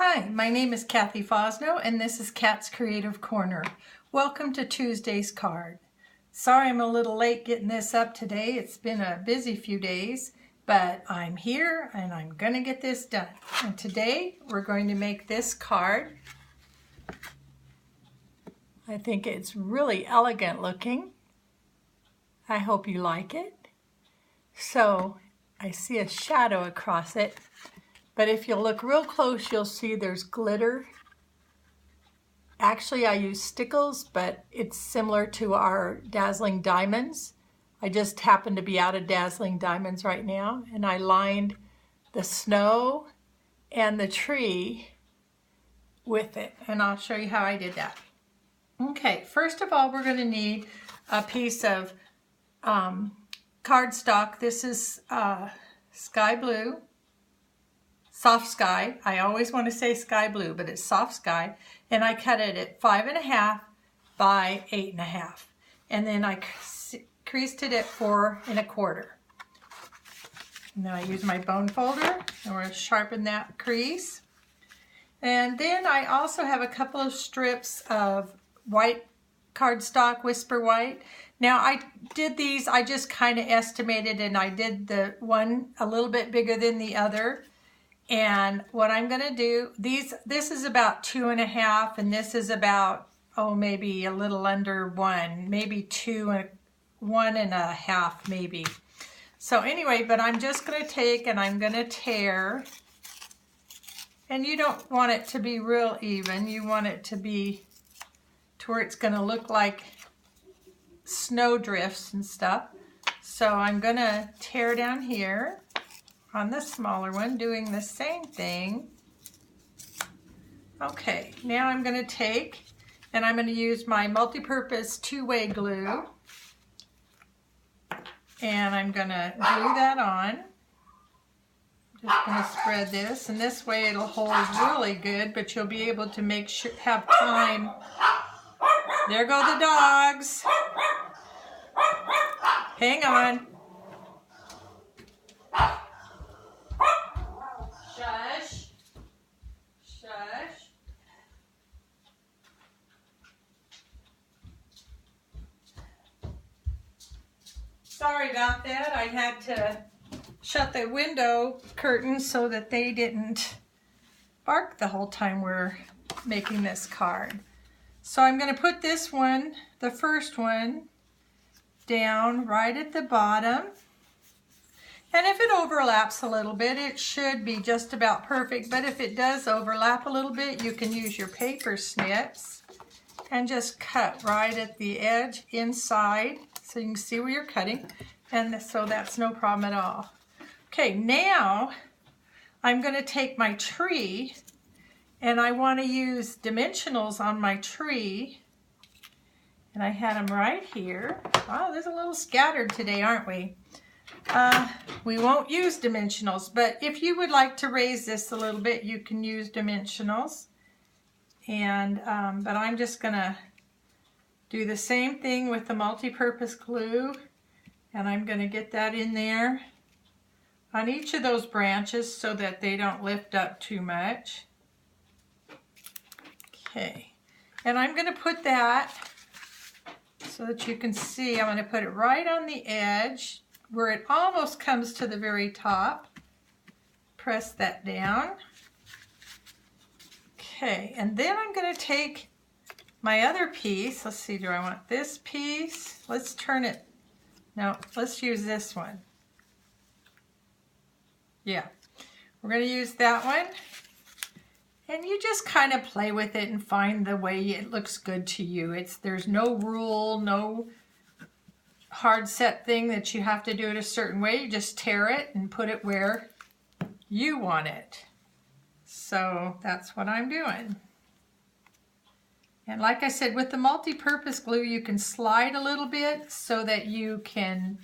Hi, my name is Kathy Fosno and this is Kat's Creative Corner. Welcome to Tuesday's card. Sorry I'm a little late getting this up today. It's been a busy few days, but I'm here and I'm going to get this done. And today we're going to make this card. I think it's really elegant looking. I hope you like it. So I see a shadow across it. But if you look real close, you'll see there's glitter. Actually, I use stickles, but it's similar to our dazzling diamonds. I just happen to be out of dazzling diamonds right now, and I lined the snow and the tree with it, and I'll show you how I did that. Okay, first of all, we're going to need a piece of cardstock. This is sky blue. Soft sky. I always want to say sky blue, but it's soft sky. And I cut it at 5.5 by 8.5. And then I creased it at 4 1/4. And then I use my bone folder and we're going to sharpen that crease. And then I also have a couple of strips of white cardstock, Whisper White. Now I did these, I just kind of estimated, and I did the one a little bit bigger than the other. And what I'm going to do, this is about 2.5, and this is about, maybe a little under 1, maybe 1.5 maybe. So anyway, but I'm just going to take and I'm going to tear. And you don't want it to be real even. You want it to be to where it's going to look like snow drifts and stuff. So I'm going to tear down here on the smaller one, doing the same thing. Okay, now I'm going to take and I'm going to use my multi-purpose two-way glue, and I'm going to glue that on. Just going to spread this, and this way it'll hold really good, but you'll be able to make sure, have time. There go the dogs. Hang on. Shush. Shush. Sorry about that. I had to shut the window curtain so that they didn't bark the whole time we're making this card. So I'm going to put this one, the first one, down right at the bottom. And if it overlaps a little bit, it should be just about perfect. But if it does overlap a little bit, you can use your paper snips and just cut right at the edge inside so you can see where you're cutting. And so that's no problem at all. Okay, now I'm going to take my tree, and I want to use dimensionals on my tree. And I had them right here. Wow, there's a little scattered today, aren't we? We won't use dimensionals, but if you would like to raise this a little bit, you can use dimensionals. And but I'm just gonna do the same thing with the multi-purpose glue, and I'm gonna get that in there on each of those branches so that they don't lift up too much. Okay, and I'm gonna put that so that you can see. I'm gonna put it right on the edge where it almost comes to the very top. Press that down. Okay, and then I'm going to take my other piece. Let's see, do I want this piece? Let's turn it. No, let's use this one. Yeah, we're going to use that one. And you just kind of play with it and find the way it looks good to you. There's no rule, no hard set thing that you have to do it a certain way. You just tear it and put it where you want it. So that's what I'm doing. And like I said, with the multi-purpose glue, you can slide a little bit so that you can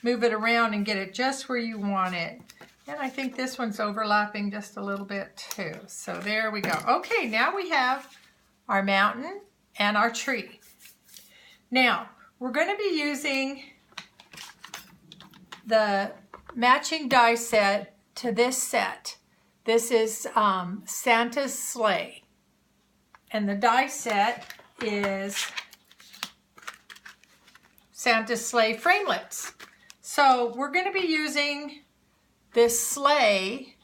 move it around and get it just where you want it. And I think this one's overlapping just a little bit too. So there we go. Okay, now we have our mountain and our tree. Now, we're going to be using the matching die set to this set. This is Santa's Sleigh. And the die set is Santa's Sleigh framelits. So we're going to be using this sleigh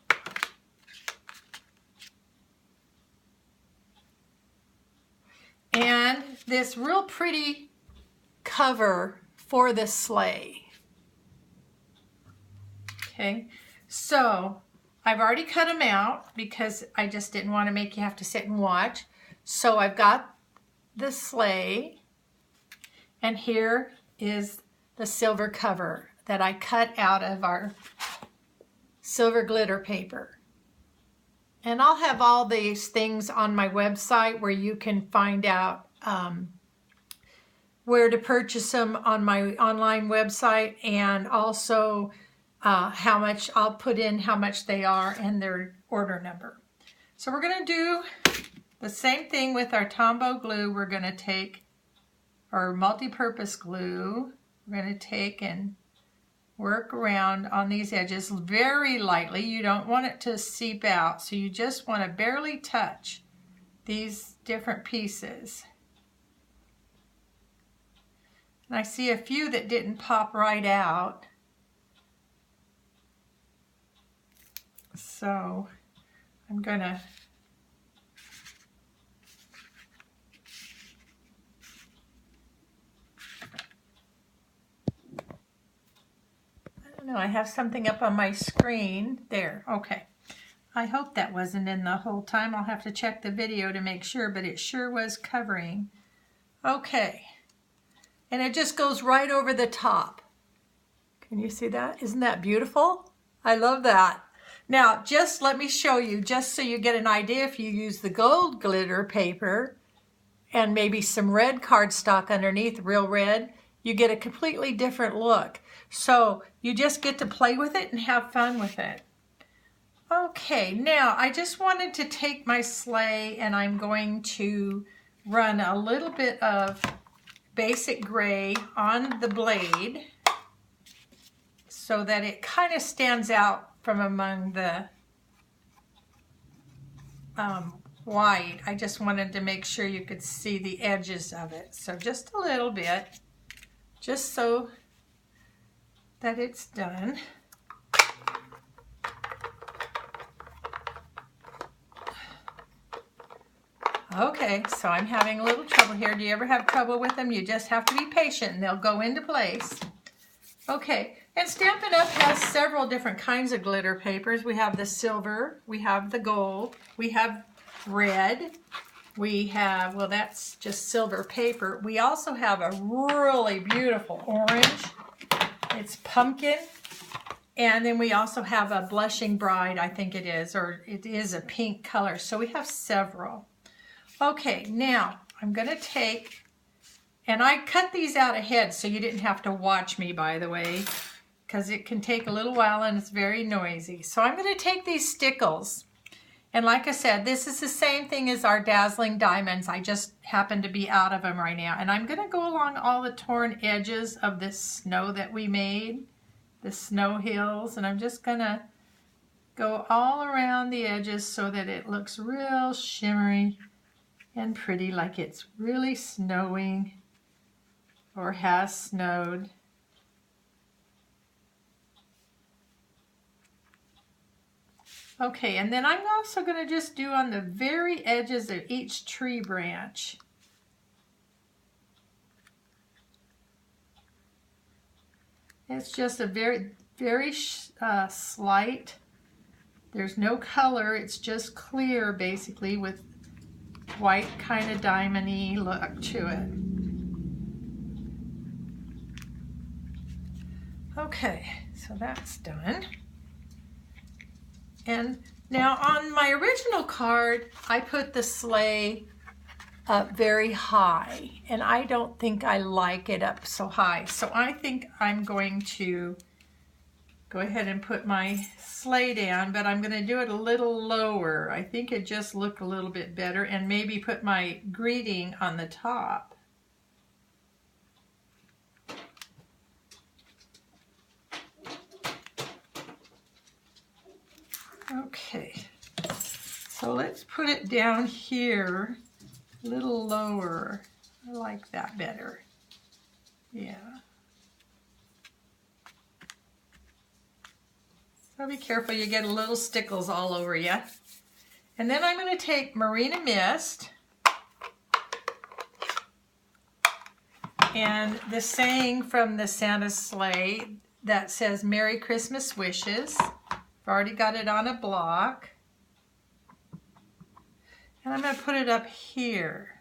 and this real pretty cover for the sleigh. Okay, so I've already cut them out because I just didn't want to make you have to sit and watch. So I've got the sleigh, and here is the silver cover that I cut out of our silver glitter paper. And I'll have all these things on my website where you can find out where to purchase them on my online website, and also how much I'll put in, how much they are, and their order number. So we're going to do the same thing with our Tombow glue. We're going to take our multi-purpose glue. We're going to take and work around on these edges very lightly. You don't want it to seep out, so you just want to barely touch these different pieces. And I see a few that didn't pop right out. So I'm gonna I have something up on my screen there. Okay, I hope that wasn't in the whole time. I'll have to check the video to make sure, but it sure was covering. Okay, and it just goes right over the top. Can you see that? Isn't that beautiful? I love that. Now, just let me show you, just so you get an idea. If you use the gold glitter paper and maybe some red cardstock underneath, real red, you get a completely different look. So you just get to play with it and have fun with it. Okay, now I just wanted to take my sleigh and I'm going to run a little bit of basic gray on the blade so that it kind of stands out from among the white. I just wanted to make sure you could see the edges of it. So just a little bit, just so that it's done. Okay, so I'm having a little trouble here. Do you ever have trouble with them? You just have to be patient and they'll go into place. Okay, and Stampin' Up! Has several different kinds of glitter papers. We have the silver, we have the gold, we have red, we have, well, that's just silver paper. We also have a really beautiful orange. It's pumpkin. And then we also have a blushing bride, I think it is, or it is a pink color. So we have several. Okay, now I'm going to take, and I cut these out ahead so you didn't have to watch me, by the way, because it can take a little while and it's very noisy. So I'm going to take these stickles, and like I said, this is the same thing as our Dazzling Diamonds. I just happen to be out of them right now. And I'm going to go along all the torn edges of this snow that we made, the snow hills, and I'm just going to go all around the edges so that it looks real shimmery and pretty, like it's really snowing or has snowed. Okay, and then I'm also going to just do on the very edges of each tree branch. It's just a very, very slight. There's no color. It's just clear, basically, with white kind of diamond-y look to it. Okay, so that's done. And now on my original card, I put the sleigh up very high, and I don't think I like it up so high. So I think I'm going to go ahead and put my sleigh down, but I'm going to do it a little lower. I think it just looked a little bit better, and maybe put my greeting on the top. Okay, so let's put it down here, a little lower. I like that better. Yeah. So be careful you get a little stickles all over you. And then I'm going to take Marina Mist and the saying from the Santa's sleigh that says Merry Christmas Wishes. I've already got it on a block. And I'm going to put it up here,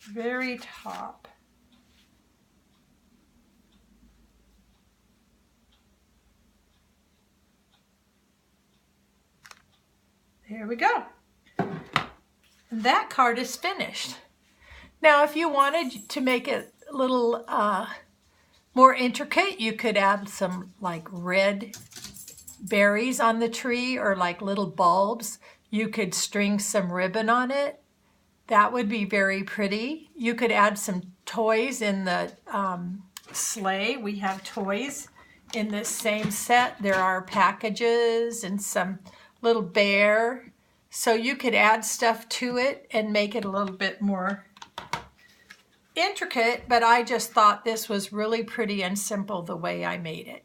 very top. There we go. And that card is finished. Now, if you wanted to make it a little more intricate, you could add some like red berries on the tree or like little bulbs. You could string some ribbon on it. That would be very pretty. You could add some toys in the sleigh. We have toys in this same set. There are packages and some little bear. So you could add stuff to it and make it a little bit more intricate, but I just thought this was really pretty and simple the way I made it.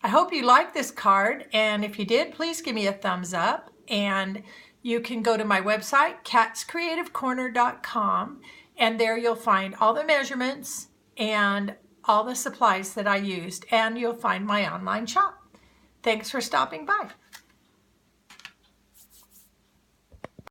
I hope you liked this card, and if you did, please give me a thumbs up. And you can go to my website, catscreativecorner.com, and there you'll find all the measurements and all the supplies that I used, and you'll find my online shop. Thanks for stopping by.